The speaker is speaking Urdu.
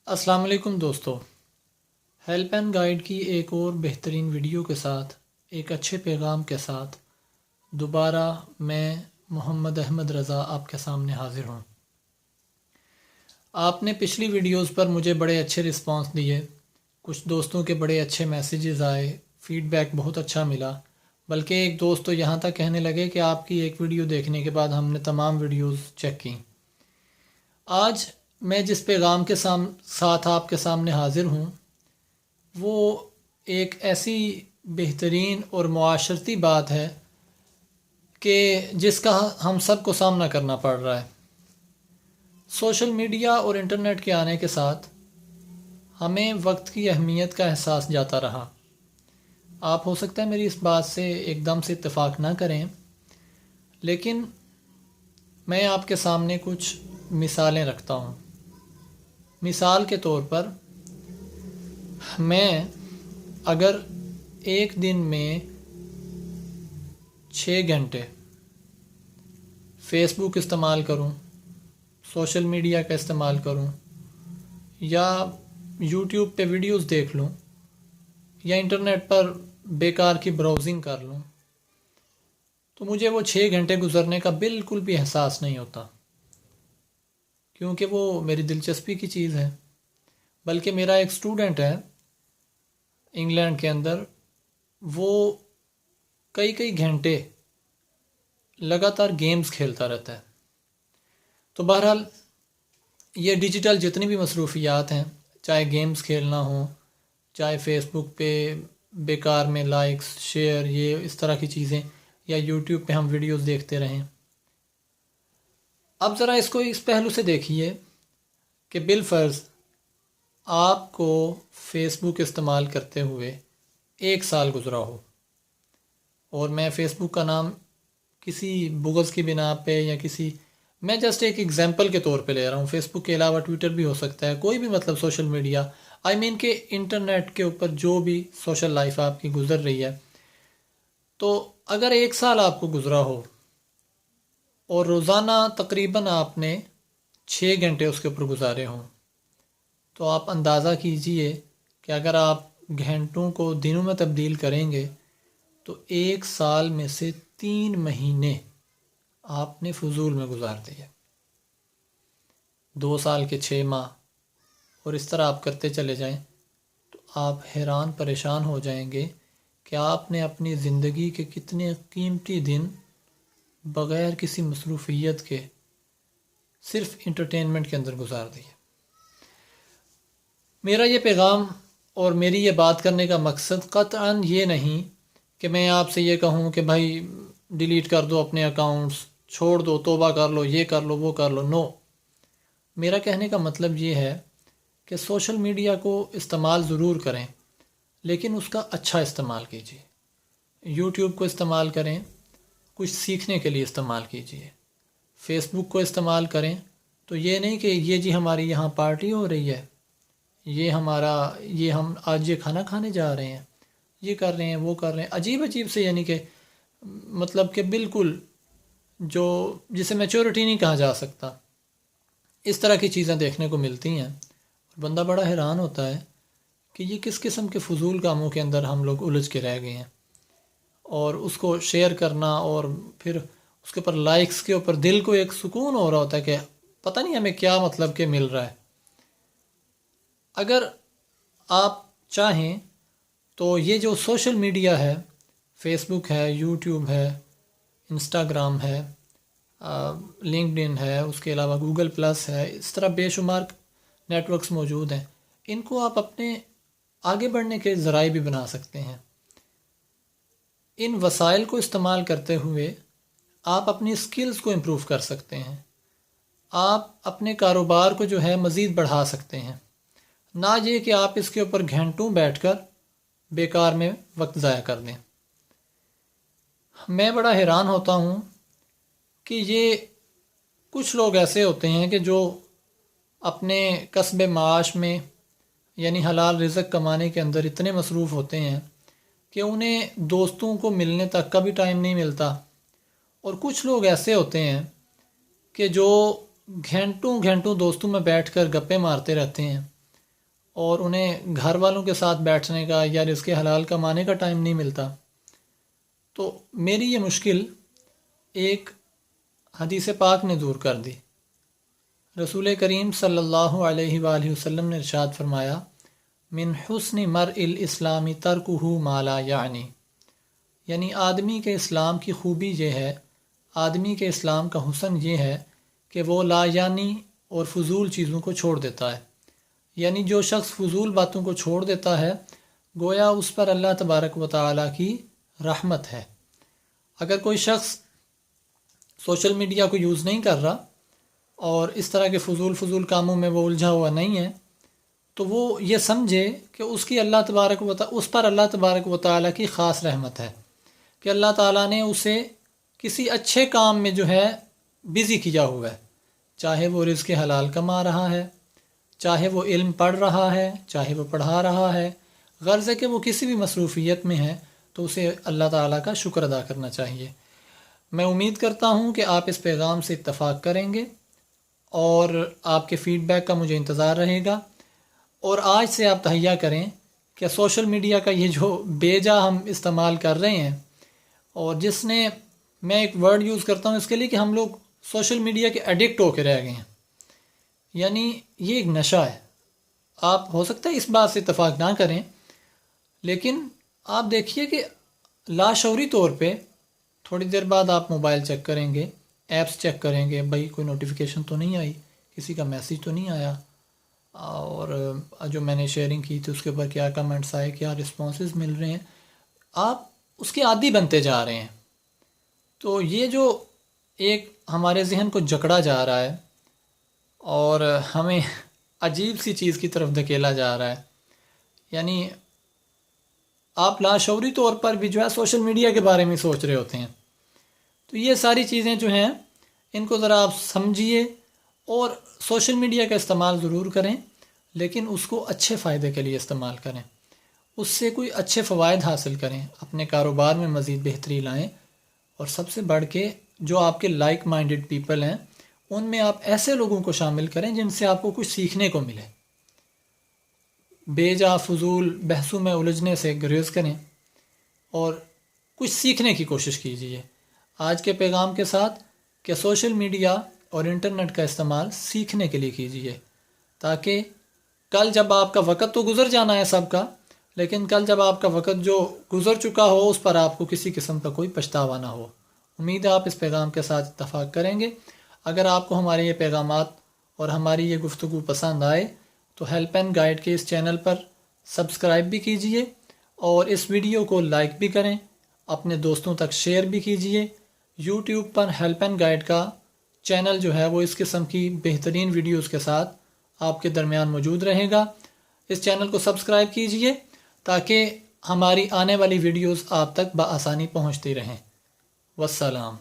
السلام علیکم دوستو، ہیلپ اینڈ گائیڈ کی ایک اور بہترین ویڈیو کے ساتھ، ایک اچھے پیغام کے ساتھ دوبارہ میں محمد احمد رضا آپ کے سامنے حاضر ہوں۔ آپ نے پچھلی ویڈیوز پر مجھے بڑے اچھے رسپانس دیے، کچھ دوستوں کے بڑے اچھے میسیجز آئے، فیڈ بیک بہت اچھا ملا، بلکہ ایک دوست تو یہاں تک کہنے لگے کہ آپ کی ایک ویڈیو دیکھنے کے بعد ہم نے تمام ویڈیوز چیک کی۔ آج میں جس پیغام کے ساتھ آپ کے سامنے حاضر ہوں وہ ایک ایسی بہترین اور معاشرتی بات ہے کہ جس کا ہم سب کو سامنا کرنا پڑ رہا ہے۔ سوشل میڈیا اور انٹرنیٹ کے آنے کے ساتھ ہمیں وقت کی اہمیت کا احساس جاتا رہا۔ آپ ہو سکتا ہے میری اس بات سے ایک دم سے اتفاق نہ کریں، لیکن میں آپ کے سامنے کچھ مثالیں رکھتا ہوں۔ مثال کے طور پر میں اگر ایک دن میں 6 گھنٹے فیس بک استعمال کروں، سوشل میڈیا کا استعمال کروں، یا یوٹیوب پہ ویڈیوز دیکھ لوں، یا انٹرنیٹ پر بیکار کی براؤزنگ کر لوں، تو مجھے وہ 6 گھنٹے گزرنے کا بالکل بھی احساس نہیں ہوتا، کیونکہ وہ میری دلچسپی کی چیز ہے۔ بلکہ میرا ایک اسٹوڈنٹ ہے انگلینڈ کے اندر، وہ کئی گھنٹے لگاتار گیمز کھیلتا رہتا ہے۔ تو بہرحال یہ ڈیجیٹل جتنی بھی مصروفیات ہیں، چاہے گیمز کھیلنا ہو، چاہے فیس بک پہ بیکار میں لائکس، شیئر، یہ اس طرح کی چیزیں، یا یوٹیوب پہ ہم ویڈیوز دیکھتے رہیں۔ اب ذرا اس کو اس پہلو سے دیکھیے کہ بالفرض آپ کو فیس بک استعمال کرتے ہوئے 1 سال گزرا ہو، اور میں فیس بک کا نام کسی بغض کی بنا پہ یا میں جسٹ ایک ایگزامپل کے طور پہ لے رہا ہوں، فیس بک کے علاوہ ٹویٹر بھی ہو سکتا ہے، کوئی بھی مطلب سوشل میڈیا، کہ انٹرنیٹ کے اوپر جو بھی سوشل لائف آپ کی گزر رہی ہے، تو اگر 1 سال آپ کو گزرا ہو اور روزانہ تقریباً آپ نے 6 گھنٹے اس کے اوپر گزارے ہوں، تو آپ اندازہ کیجئے کہ اگر آپ گھنٹوں کو دنوں میں تبدیل کریں گے تو 1 سال میں سے 3 مہینے آپ نے فضول میں گزار دیے، 2 سال کے 6 ماہ، اور اس طرح آپ کرتے چلے جائیں تو آپ حیران پریشان ہو جائیں گے کہ آپ نے اپنی زندگی کے کتنے قیمتی دن بغیر کسی مصروفیت کے صرف انٹرٹینمنٹ کے اندر گزار دیے۔ میرا یہ پیغام اور میری یہ بات کرنے کا مقصد قطعاً یہ نہیں کہ میں آپ سے یہ کہوں کہ بھائی ڈیلیٹ کر دو اپنے اکاؤنٹس، چھوڑ دو، توبہ کر لو، یہ کر لو، وہ کر لو۔ نو، میرا کہنے کا مطلب یہ ہے کہ سوشل میڈیا کو استعمال ضرور کریں، لیکن اس کا اچھا استعمال کیجیے۔ یوٹیوب کو استعمال کریں، کچھ سیکھنے کے لیے استعمال کیجیے۔ فیس بک کو استعمال کریں تو یہ نہیں کہ یہ جی ہماری یہاں پارٹی ہو رہی ہے، یہ ہم آج یہ کھانا کھانے جا رہے ہیں، یہ کر رہے ہیں، وہ کر رہے ہیں، عجیب سے، کہ مطلب کہ بالکل جسے میچورٹی نہیں کہا جا سکتا، اس طرح کی چیزیں دیکھنے کو ملتی ہیں، اور بندہ بڑا حیران ہوتا ہے کہ یہ کس قسم کے فضول کاموں کے اندر ہم لوگ الجھ کے رہ گئے ہیں، اور اس کو شیئر کرنا اور پھر اس کے اوپر لائکس کے اوپر دل کو ایک سکون ہو رہا ہوتا ہے کہ پتہ نہیں ہمیں کیا مطلب کہ مل رہا ہے۔ اگر آپ چاہیں تو یہ جو سوشل میڈیا ہے، فیس بک ہے، یوٹیوب ہے، انسٹاگرام ہے، لنکڈ ان ہے، اس کے علاوہ گوگل پلس ہے، اس طرح بے شمار نیٹ ورکس موجود ہیں، ان کو آپ اپنے آگے بڑھنے کے ذرائع بھی بنا سکتے ہیں۔ ان وسائل کو استعمال کرتے ہوئے آپ اپنی سکلز کو امپروو کر سکتے ہیں، آپ اپنے کاروبار کو جو ہے مزید بڑھا سکتے ہیں، نہ یہ کہ آپ اس کے اوپر گھنٹوں بیٹھ کر بیکار میں وقت ضائع کر دیں۔ میں بڑا حیران ہوتا ہوں کہ یہ کچھ لوگ ایسے ہوتے ہیں کہ جو اپنے کسب معاش میں یعنی حلال رزق کمانے کے اندر اتنے مصروف ہوتے ہیں کہ انہیں دوستوں کو ملنے تک کا بھی ٹائم نہیں ملتا، اور کچھ لوگ ایسے ہوتے ہیں کہ جو گھنٹوں دوستوں میں بیٹھ کر گپے مارتے رہتے ہیں، اور انہیں گھر والوں کے ساتھ بیٹھنے کا یا رزق حلال کمانے کا ٹائم نہیں ملتا. تو میری یہ مشکل ایک حدیث پاک نے دور کر دی. رسول کریم صلی اللہ علیہ وآلہ وسلم نے ارشاد فرمایا من حسن مرء الاسلام ترکہ ما لا یعنی، یعنی آدمی کے اسلام کی خوبی یہ ہے، آدمی کے اسلام کا حسن یہ ہے کہ وہ لا یعنی اور فضول چیزوں کو چھوڑ دیتا ہے. یعنی جو شخص فضول باتوں کو چھوڑ دیتا ہے گویا اس پر اللہ تبارک و تعالیٰ کی رحمت ہے. اگر کوئی شخص سوشل میڈیا کو یوز نہیں کر رہا اور اس طرح کے فضول کاموں میں وہ الجھا ہوا نہیں ہے تو وہ یہ سمجھے کہ اس پر اللہ تبارک و تعالیٰ کی خاص رحمت ہے کہ اللہ تعالیٰ نے اسے کسی اچھے کام میں جو ہے بزی کیا ہوا ہے، چاہے وہ رزق حلال کما رہا ہے، چاہے وہ علم پڑھ رہا ہے، چاہے وہ پڑھا رہا ہے، غرض ہے کہ وہ کسی بھی مصروفیت میں ہے تو اسے اللہ تعالیٰ کا شکر ادا کرنا چاہیے. میں امید کرتا ہوں کہ آپ اس پیغام سے اتفاق کریں گے اور آپ کے فیڈ بیک کا مجھے انتظار رہے گا. اور آج سے آپ تہیہ کریں کہ سوشل میڈیا کا یہ جو بے جا ہم استعمال کر رہے ہیں، اور جس نے میں ایک ورڈ یوز کرتا ہوں اس کے لیے کہ ہم لوگ سوشل میڈیا کے ایڈکٹ ہو کے رہ گئے ہیں. یعنی یہ ایک نشہ ہے. آپ ہو سکتا ہے اس بات سے اتفاق نہ کریں، لیکن آپ دیکھیے کہ لاشعوری طور پہ تھوڑی دیر بعد آپ موبائل چیک کریں گے، ایپس چیک کریں گے، بھائی کوئی نوٹیفیکیشن تو نہیں آئی، کسی کا میسیج تو نہیں آیا، اور جو میں نے شیئرنگ کی تھی اس کے اوپر کیا کمنٹس آئے، کیا رسپانسز مل رہے ہیں. آپ اس کے عادی بنتے جا رہے ہیں. تو یہ جو ایک ہمارے ذہن کو جکڑا جا رہا ہے اور ہمیں عجیب سی چیز کی طرف دھکیلا جا رہا ہے. یعنی آپ لاشعوری طور پر بھی جو ہے سوشل میڈیا کے بارے میں سوچ رہے ہوتے ہیں. تو یہ ساری چیزیں جو ہیں ان کو ذرا آپ سمجھیے اور سوشل میڈیا کا استعمال ضرور کریں، لیکن اس کو اچھے فائدے کے لیے استعمال کریں، اس سے کوئی اچھے فوائد حاصل کریں، اپنے کاروبار میں مزید بہتری لائیں، اور سب سے بڑھ کے جو آپ کے لائک مائنڈڈ پیپل ہیں ان میں آپ ایسے لوگوں کو شامل کریں جن سے آپ کو کچھ سیکھنے کو ملے. بے جا فضول بحثوں میں الجھنے سے گریز کریں اور کچھ سیکھنے کی کوشش کیجیے. آج کے پیغام کے ساتھ کہ سوشل میڈیا اور انٹرنیٹ کا استعمال سیکھنے کے لیے کیجیے، تاکہ کل جب آپ کا وقت تو گزر جانا ہے سب کا، لیکن کل جب آپ کا وقت جو گزر چکا ہو اس پر آپ کو کسی قسم کا کوئی پچھتاوا نہ ہو. امید ہے آپ اس پیغام کے ساتھ اتفاق کریں گے. اگر آپ کو ہمارے یہ پیغامات اور ہماری یہ گفتگو پسند آئے تو ہیلپ اینڈ گائیڈ کے اس چینل پر سبسکرائب بھی کیجیے اور اس ویڈیو کو لائک بھی کریں، اپنے دوستوں تک شیئر بھی کیجیے. YouTube per help and guide کا چینل جو ہے وہ اس قسم کی بہترین ویڈیوز کے ساتھ آپ کے درمیان موجود رہے گا. اس چینل کو سبسکرائب کیجیے تاکہ ہماری آنے والی ویڈیوز آپ تک بآسانی پہنچتی رہیں. والسلام.